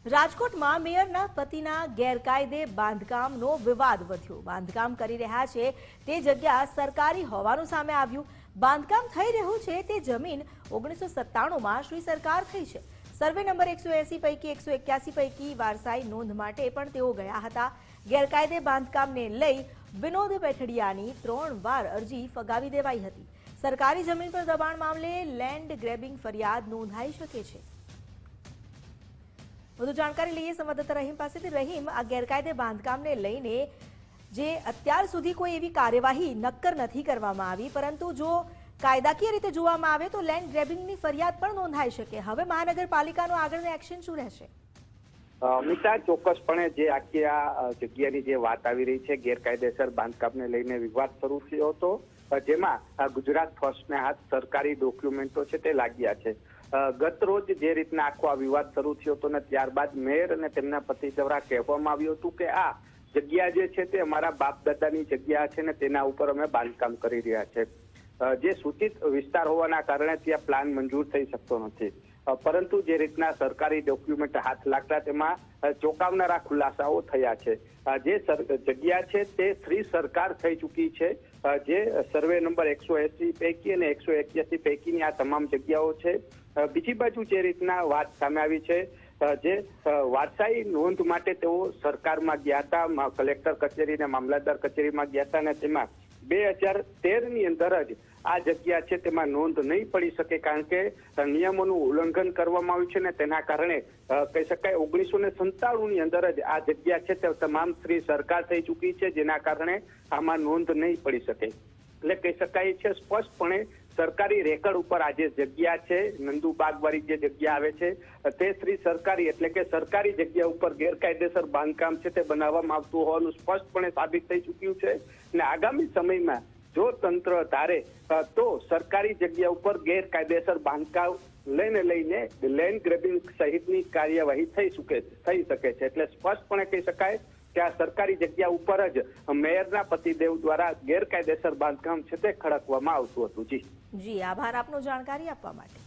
રાજકોટમાં મેયરના પતિના ગેરકાયદે બાંધકામનો વિવાદ વધ્યો। બાંધકામ કરી રહ્યા છે તે જગ્યા સરકારી હોવાનું સામે આવ્યું। બાંધકામ થઈ રહ્યું છે તે જમીન 1997માં શ્રી સરકાર થઈ છે। સર્વે નંબર 180 પૈકી 181 પૈકી વારસાઈ નોંધ માટે પણ તેઓ ગયા હતા। ગેરકાયદે બાંધકામને લઈ વિનોદ પેઠડિયાની 3 વાર અરજી ફગાવી દેવાઈ હતી। સરકારી જમીન પર દબાણ મામલે લેન્ડ ગ્રેબિંગ ફરિયાદ નોંધાઈ શકે છે। વધુ જાણકારી લઈએ સંવાદદાતા રહીમ પાસેથી। રહીમ, આ ગેરકાયદે બાંધકામને લઈને જે અત્યાર સુધી કોઈ એવી કાર્યવાહી નક્કર નથી કરવામાં આવી, પરંતુ જો કાયદાકીય રીતે જોવામાં આવે તો લેન્ડ ગ્રેબિંગની ફરિયાદ પણ નોંધાઈ શકે। હવે મહાનગરપાલિકાનું આગળનું એક્શન શું રહેશે? મિતા, ચોક્કસપણે જે આખી આ જગ્યાની જે વાત આવી રહી છે, ગેરકાયદેસર બાંધકામને લઈને વિવાદ શરૂ થયો હતો, જેમાં ગુજરાત ફર્સ્ટને હાથ સરકારી ડોક્યુમેન્ટો છે તે લાગ્યા છે। ગત રોજ જે રીતના આખો આ વિવાદ શરૂ થયો હતો ને ત્યારબાદ મેયર અને તેમના પતિ દ્વારા કહેવામાં આવ્યું હતું કે આ જગ્યા જે છે તે અમારા બાપ દાદાની જગ્યા છે ને તેના ઉપર અમે બાંધકામ કરી રહ્યા છે। જે સૂચિત વિસ્તાર હોવાના કારણે ત્યાં પ્લાન મંજૂર થઈ શકતો નથી, પરંતુ જે રીતના સરકારી ડોક્યુમેન્ટ હાથ લાગતા તેમાં ચોંકાવનારા ખુલાસાઓ થયા છે। જે જગ્યા છે તે શ્રી સરકાર થઈ ચૂકી છે। જે સર્વે નંબર 180 પૈકી અને 181 પૈકીની આ તમામ જગ્યાઓ છે। બીજી બાજુ જે રીતના વાત સામે આવી છે, જે વારસાઈ નોંધ માટે તેઓ સરકારમાં ગયા હતા, કલેક્ટર કચેરી અને મામલતદાર કચેરીમાં ગયા હતા, અને તેમાં 2013ની અંદર જ આ જગ્યા છે તેમાં નોંધ નહીં પડી શકે, કારણ કે નિયમોનું ઉલ્લંઘન કરવામાં આવ્યું છે ને તેના કારણે કહી શકાય 1997ની અંદર જ આ જગ્યા છે તે તમામ શ્રી સરકાર થઈ ચૂકી છે, જેના કારણે આમાં નોંધ નહીં પડી શકે। એટલે કહી શકાય છે સ્પષ્ટપણે સરકારી રેકર્ડ ઉપર આ જે જગ્યા છે, નંદુબાગવાળી જે જગ્યા આવે છે તે શ્રી સરકારી એટલે કે સરકારી જગ્યા ઉપર ગેરકાયદેસર બાંધકામ છે તે બનાવવામાં આવતું હોવાનું સ્પષ્ટપણે સાબિત થઈ ચૂક્યું છે। અને આગામી સમયમાં જો તંત્ર ધારે તો સરકારી જગ્યા ઉપર ગેરકાયદેસર બાંધકામ લઈને લેન્ડ ગ્રેબિંગ સહિતની કાર્યવાહી થઈ શકે છે। એટલે સ્પષ્ટપણે કહી શકાય કે આ સરકારી જગ્યા ઉપર જ મેયરના પતિદેવ દ્વારા ગેરકાયદેસર બાંધકામ છે તે ખડકવામાં આવતું હતું। જી, આભાર આપનો જાણકારી આપવા માટે।